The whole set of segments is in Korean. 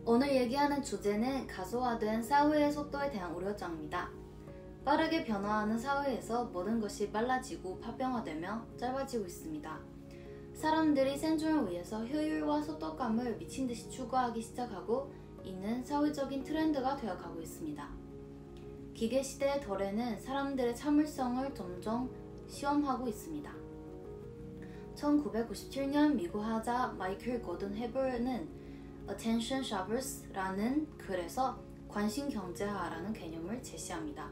오늘 얘기하는 주제는 가소화된 사회의 속도에 대한 우려점입니다. 빠르게 변화하는 사회에서 모든 것이 빨라지고 파병화되며 짧아지고 있습니다. 사람들이 생존을 위해서 효율과 속도감을 미친듯이 추구하기 시작하고 이는 사회적인 트렌드가 되어가고 있습니다. 기계시대의 덜에는 사람들의 참을성을 점점 시험하고 있습니다. 1997년 미국 화자 마이클 고든 헤블은 Attention Shoppers라는 글에서 관심경제화라는 개념을 제시합니다.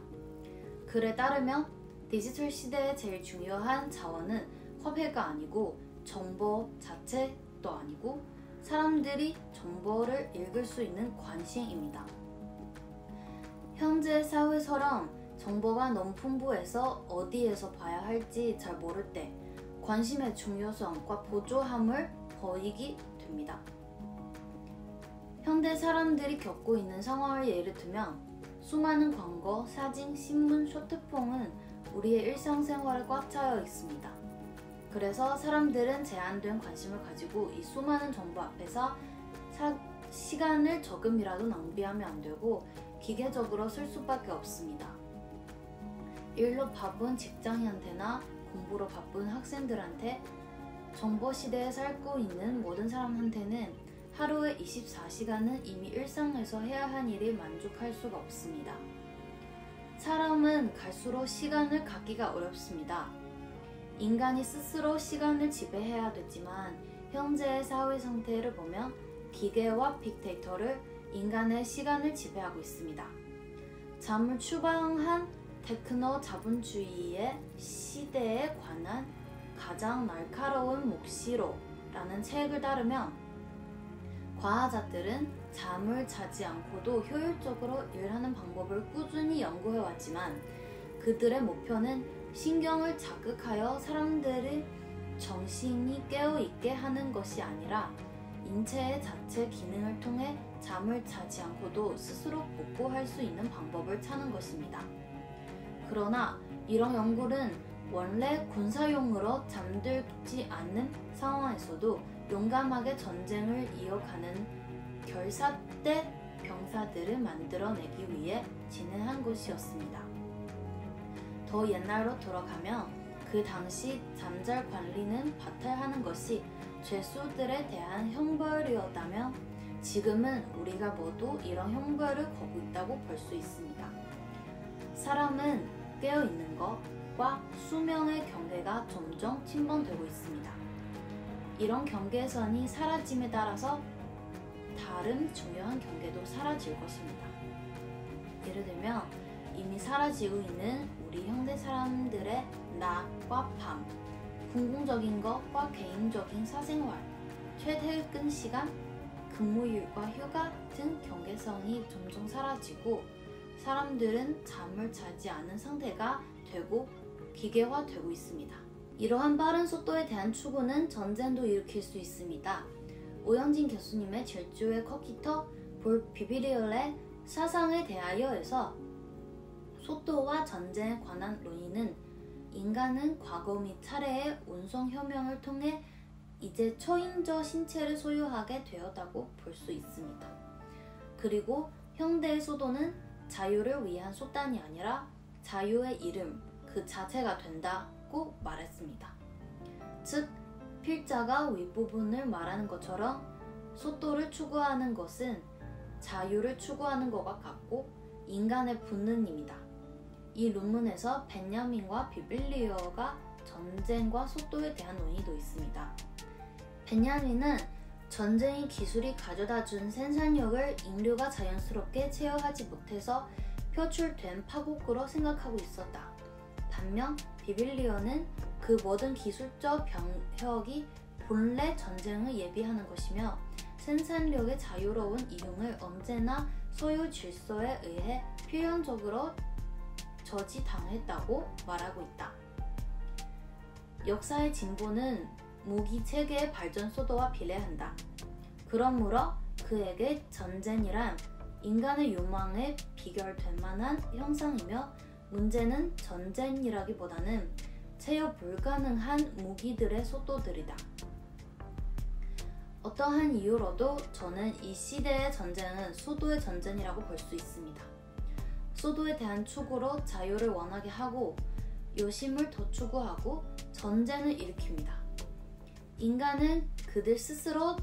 글에 따르면 디지털 시대의 제일 중요한 자원은 화폐가 아니고 정보 자체도 아니고 사람들이 정보를 읽을 수 있는 관심입니다. 현재 사회처럼 정보가 너무 풍부해서 어디에서 봐야 할지 잘 모를 때 관심의 중요성과 보조함을 보이게 됩니다. 현대 사람들이 겪고 있는 상황을 예를 들면 수많은 광고, 사진, 신문, 쇼트폼은 우리의 일상생활에 꽉 차여 있습니다. 그래서 사람들은 제한된 관심을 가지고 이 수많은 정보 앞에서 시간을 조금이라도 낭비하면 안 되고 기계적으로 쓸 수밖에 없습니다. 일로 바쁜 직장인한테나 공부로 바쁜 학생들한테 정보 시대에 살고 있는 모든 사람한테는 하루에 24시간은 이미 일상에서 해야 할 일이 만족할 수가 없습니다. 사람은 갈수록 시간을 갖기가 어렵습니다. 인간이 스스로 시간을 지배해야 되지만 현재의 사회 상태를 보면 기계와 빅데이터를 인간의 시간을 지배하고 있습니다. 잠을 추방한 테크노 자본주의의 시대에 관한 가장 날카로운 묵시록이라는 책을 따르면 과학자들은 잠을 자지 않고도 효율적으로 일하는 방법을 꾸준히 연구해왔지만 그들의 목표는 신경을 자극하여 사람들의 정신이 깨어있게 하는 것이 아니라 인체의 자체 기능을 통해 잠을 자지 않고도 스스로 복구할 수 있는 방법을 찾는 것입니다. 그러나 이런 연구는 원래 군사용으로 잠들지 않는 상황에서도 용감하게 전쟁을 이어가는 결사대 병사들을 만들어내기 위해 진행한 것이었습니다. 더 옛날로 돌아가면 그 당시 잠잘 관리는 박탈하는 것이 죄수들에 대한 형벌이었다면 지금은 우리가 모두 이런 형벌을 거고 있다고 볼 수 있습니다. 사람은 깨어있는 것과 수명의 경계가 점점 침범되고 있습니다. 이런 경계선이 사라짐에 따라서 다른 중요한 경계도 사라질 것입니다. 예를 들면 이미 사라지고 있는 우리 현대 사람들의 낮과 밤, 궁극적인 것과 개인적인 사생활, 최퇴근 시간, 근무일과 휴가 등 경계선이 점점 사라지고 사람들은 잠을 자지 않은 상태가 되고 기계화되고 있습니다. 이러한 빠른 속도에 대한 추구는 전쟁도 일으킬 수 있습니다. 오영진 교수님의 질주의 컴퓨터 볼 비비리얼의 사상에 대하여에서 속도와 전쟁에 관한 논의는 인간은 과거 및 차례의 운송혁명을 통해 이제 초인적 신체를 소유하게 되었다고 볼 수 있습니다. 그리고 현대의 속도는 자유를 위한 수단이 아니라 자유의 이름 그 자체가 된다고 말했습니다. 즉, 필자가 윗부분을 말하는 것처럼 속도를 추구하는 것은 자유를 추구하는 것과 같고 인간의 본능입니다. 이 논문에서 벤야민과 비빌리어가 전쟁과 속도에 대한 논의도 있습니다. 벤야민은 전쟁의 기술이 가져다준 생산력을 인류가 자연스럽게 제어하지 못해서 표출된 파국으로 생각하고 있었다. 반면 비빌리어는 그 모든 기술적 병혁이 본래 전쟁을 예비하는 것이며 생산력의 자유로운 이용을 언제나 소유 질서에 의해 필연적으로 저지당했다고 말하고 있다. 역사의 진보는 무기 체계의 발전 속도와 비례한다. 그러므로 그에게 전쟁이란 인간의 욕망에 비결될 만한 형상이며 문제는 전쟁이라기보다는 제어 불가능한 무기들의 속도들이다. 어떠한 이유로도 저는 이 시대의 전쟁은 소도의 전쟁이라고 볼 수 있습니다. 소도에 대한 추구로 자유를 원하게 하고 요심을 더 추구하고 전쟁을 일으킵니다. 인간은 그들 스스로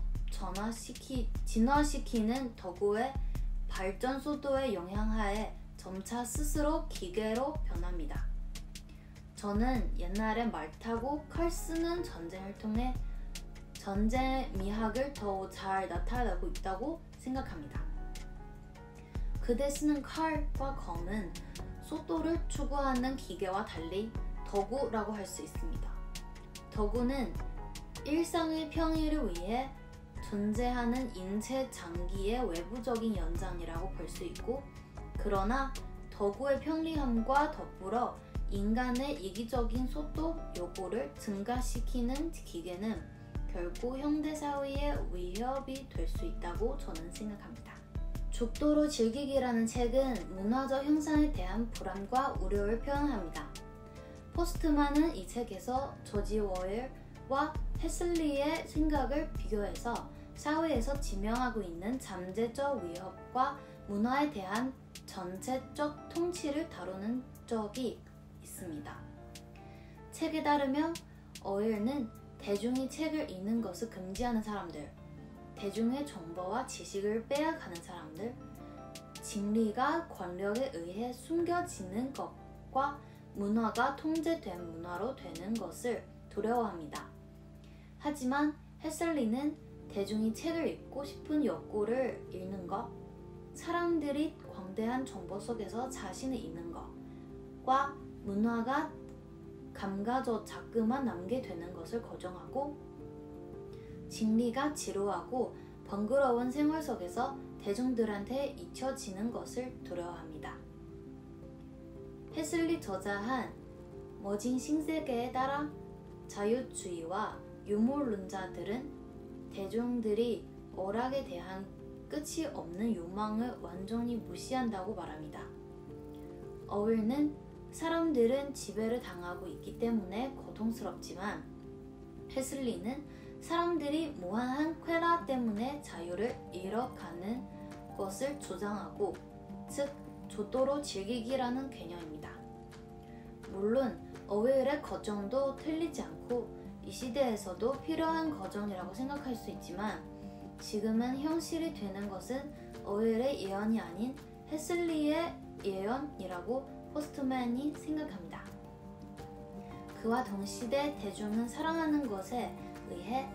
진화시키는 도구의 발전 속도의 영향하에 점차 스스로 기계로 변합니다. 저는 옛날에 말 타고 칼 쓰는 전쟁을 통해 전쟁 미학을 더 잘 나타내고 있다고 생각합니다. 그대 쓰는 칼과 검은 속도를 추구하는 기계와 달리 도구라고 할 수 있습니다. 도구는 일상의 평의를 위해 존재하는 인체 장기의 외부적인 연장이라고 볼 수 있고, 그러나 도구의 편리함과 더불어 인간의 이기적인 속도 요구를 증가시키는 기계는 결국 현대사회의 위협이 될 수 있다고 저는 생각합니다. 죽도록 즐기기라는 책은 문화적 형상에 대한 불안과 우려를 표현합니다. 포스트만은 이 책에서 조지 워일과 헤슬리의 생각을 비교해서 사회에서 지명하고 있는 잠재적 위협과 문화에 대한 전체적 통치를 다루는 적이 있습니다. 책에 따르면 어일은 대중이 책을 읽는 것을 금지하는 사람들, 대중의 정보와 지식을 빼앗가는 사람들, 진리가 권력에 의해 숨겨지는 것과 문화가 통제된 문화로 되는 것을 두려워합니다. 하지만 헤슬리는 대중이 책을 읽고 싶은 욕구를 읽는 것, 사람들이 광대한 정보 속에서 자신을 읽는 것과 문화가 감가적 자꾸만 남게 되는 것을 거정하고, 진리가 지루하고 번거로운 생활 속에서 대중들한테 잊혀지는 것을 두려워합니다. 헤슬리 저자한 머진 신세계에 따라 자유주의와 유물론자들은 대중들이 오락에 대한 끝이 없는 욕망을 완전히 무시한다고 말합니다. 어윌은 사람들은 지배를 당하고 있기 때문에 고통스럽지만, 헤슬리는 사람들이 무한한 쾌락 때문에 자유를 잃어가는 것을 주장하고, 즉 죽도록 즐기기라는 개념입니다. 물론 어윌의 거정도 틀리지 않고 이 시대에서도 필요한 거정이라고 생각할 수 있지만, 지금은 현실이 되는 것은 어윌의 예언이 아닌 헤슬리의 예언이라고 포스트맨이 생각합니다. 그와 동시대 대중은 사랑하는 것에 의해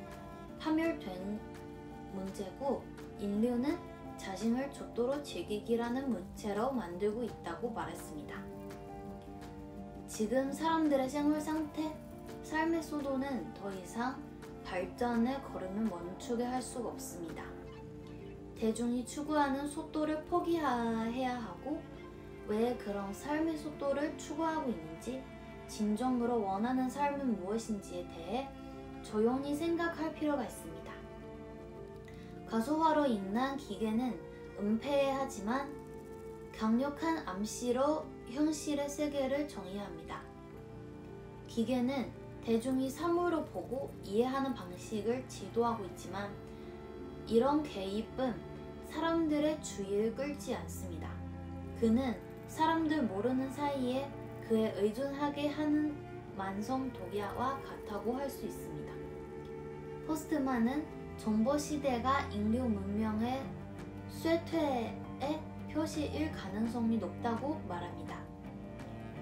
파멸된 문제고, 인류는 자신을 죽도록 즐기기라는 문체로 만들고 있다고 말했습니다. 지금 사람들의 생활 상태, 삶의 속도는 더 이상 발전의 걸음을 멈추게 할 수가 없습니다. 대중이 추구하는 속도를 포기해야 하고, 왜 그런 삶의 속도를 추구하고 있는지, 진정으로 원하는 삶은 무엇인지에 대해 조용히 생각할 필요가 있습니다. 가소화로 인한 기계는 은폐하지만 강력한 암시로 현실의 세계를 정의합니다. 기계는 대중이 사물로 보고 이해하는 방식을 지도하고 있지만, 이런 개입은 사람들의 주의를 끌지 않습니다. 그는 사람들 모르는 사이에 그에 의존하게 하는 만성 독약과 같다고 할 수 있습니다. 포스트만은 정보 시대가 인류 문명의 쇠퇴의 표시일 가능성이 높다고 말합니다.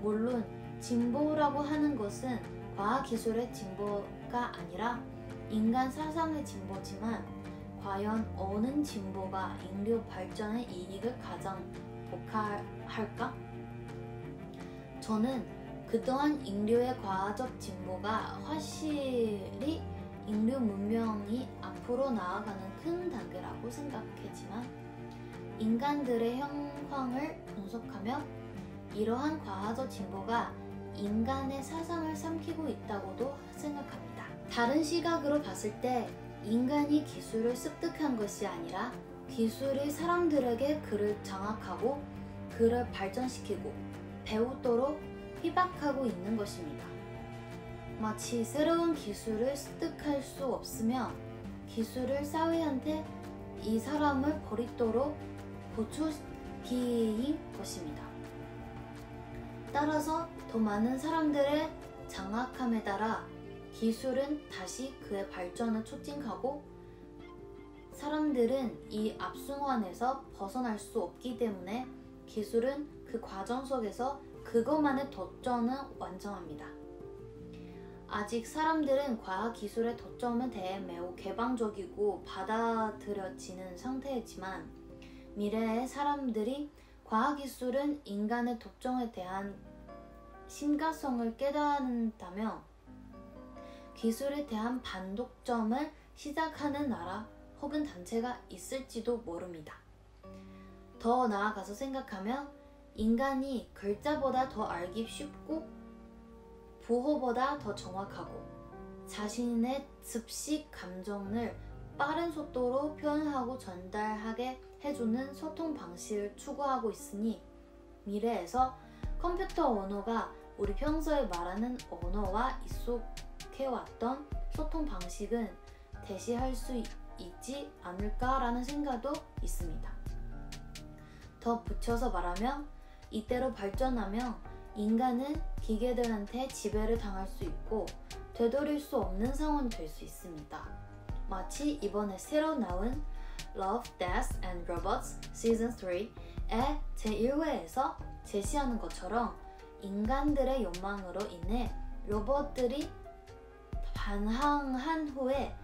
물론 진보라고 하는 것은 과학기술의 진보가 아니라 인간 사상의 진보지만, 과연 어느 진보가 인류 발전의 이익을 가장 복할까? 저는 그동안 인류의 과학적 진보가 확실히 인류 문명이 앞으로 나아가는 큰 단계라고 생각했지만, 인간들의 현황을 분석하며 이러한 과학적 진보가 인간의 사상을 삼키고 있다고도 생각합니다. 다른 시각으로 봤을 때 인간이 기술을 습득한 것이 아니라 기술이 사람들에게 그를 장악하고 그를 발전시키고 배우도록 피박하고 있는 것입니다. 마치 새로운 기술을 습득할 수 없으면 기술을 사회한테 이 사람을 버리도록 고초시킨 것입니다. 따라서 더 많은 사람들의 장악함에 따라 기술은 다시 그의 발전을 촉진하고 사람들은 이 악순환에서 벗어날 수 없기 때문에 기술은 그 과정 속에서 그것만의 덧점을 완성합니다. 아직 사람들은 과학기술의 덧점에 대해 매우 개방적이고 받아들여지는 상태이지만 미래의 사람들이 과학기술은 인간의 덧점에 대한 심각성을 깨닫는다면 기술에 대한 반독점을 시작하는 나라 혹은 단체가 있을지도 모릅니다. 더 나아가서 생각하면 인간이 글자보다 더 알기 쉽고 부호보다 더 정확하고 자신의 습식 감정을 빠른 속도로 표현하고 전달하게 해주는 소통 방식을 추구하고 있으니 미래에서 컴퓨터 언어가 우리 평소에 말하는 언어와 익숙해왔던 소통 방식은 대시할 수 있지 않을까라는 생각도 있습니다. 더 붙여서 말하면 이대로 발전하면 인간은 기계들한테 지배를 당할 수 있고 되돌릴 수 없는 상황이 될 수 있습니다. 마치 이번에 새로 나온 Love, Death and Robots Season 3의 제1회에서 제시하는 것처럼 인간들의 욕망으로 인해 로봇들이 반항한 후에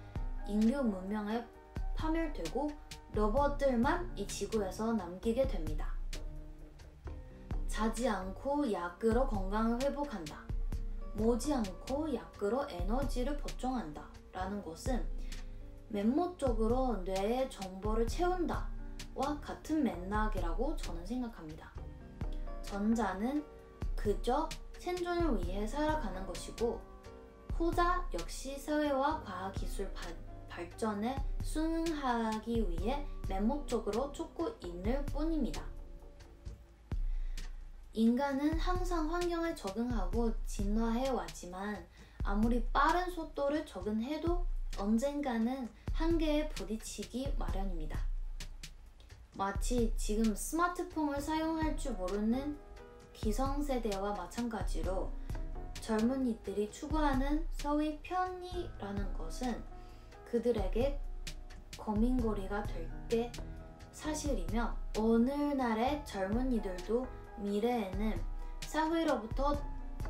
인류 문명에 파멸되고 로봇들만 이 지구에서 남기게 됩니다. 자지 않고 약으로 건강을 회복한다. 모지 않고 약으로 에너지를 보충한다. 라는 것은 맹목적으로 뇌의 정보를 채운다. 와 같은 맥락이라고 저는 생각합니다. 전자는 그저 생존을 위해 살아가는 것이고 후자 역시 사회와 과학기술 발전에 순응하기 위해 맹목적으로 쫓고 있을 뿐입니다. 인간은 항상 환경에 적응하고 진화해 왔지만 아무리 빠른 속도를 적응해도 언젠가는 한계에 부딪히기 마련입니다. 마치 지금 스마트폰을 사용할 줄 모르는 기성세대와 마찬가지로 젊은이들이 추구하는 소위 편의라는 것은 그들에게 고민거리가 될 게 사실이며 오늘날의 젊은이들도 미래에는 사회로부터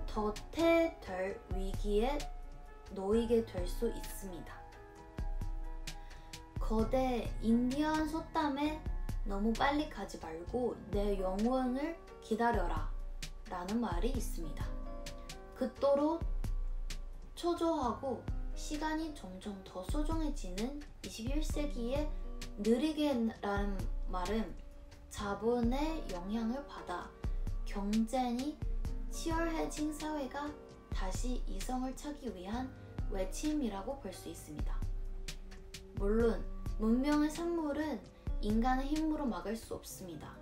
도태될 위기에 놓이게 될 수 있습니다. 거대 인디언 속담에 너무 빨리 가지 말고 내 영혼을 기다려라 라는 말이 있습니다. 그토록 초조하고 시간이 점점 더 소중해지는 21세기에 느리게라는 말은 자본의 영향을 받아 경쟁이 치열해진 사회가 다시 이성을 찾기 위한 외침이라고 볼 수 있습니다. 물론 문명의 산물은 인간의 힘으로 막을 수 없습니다.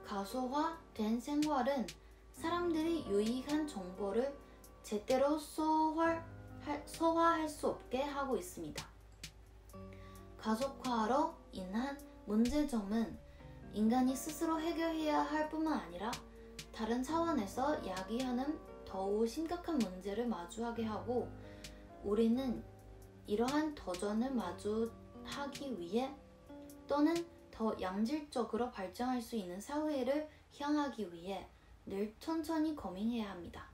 가소화된 생활은 사람들이 유익한 정보를 제대로 소화할 수 없게 하고 있습니다. 가속화로 인한 문제점은 인간이 스스로 해결해야 할 뿐만 아니라 다른 차원에서 야기하는 더욱 심각한 문제를 마주하게 하고 우리는 이러한 도전을 마주하기 위해 또는 더 양질적으로 발전할 수 있는 사회를 향하기 위해 늘 천천히 고민해야 합니다.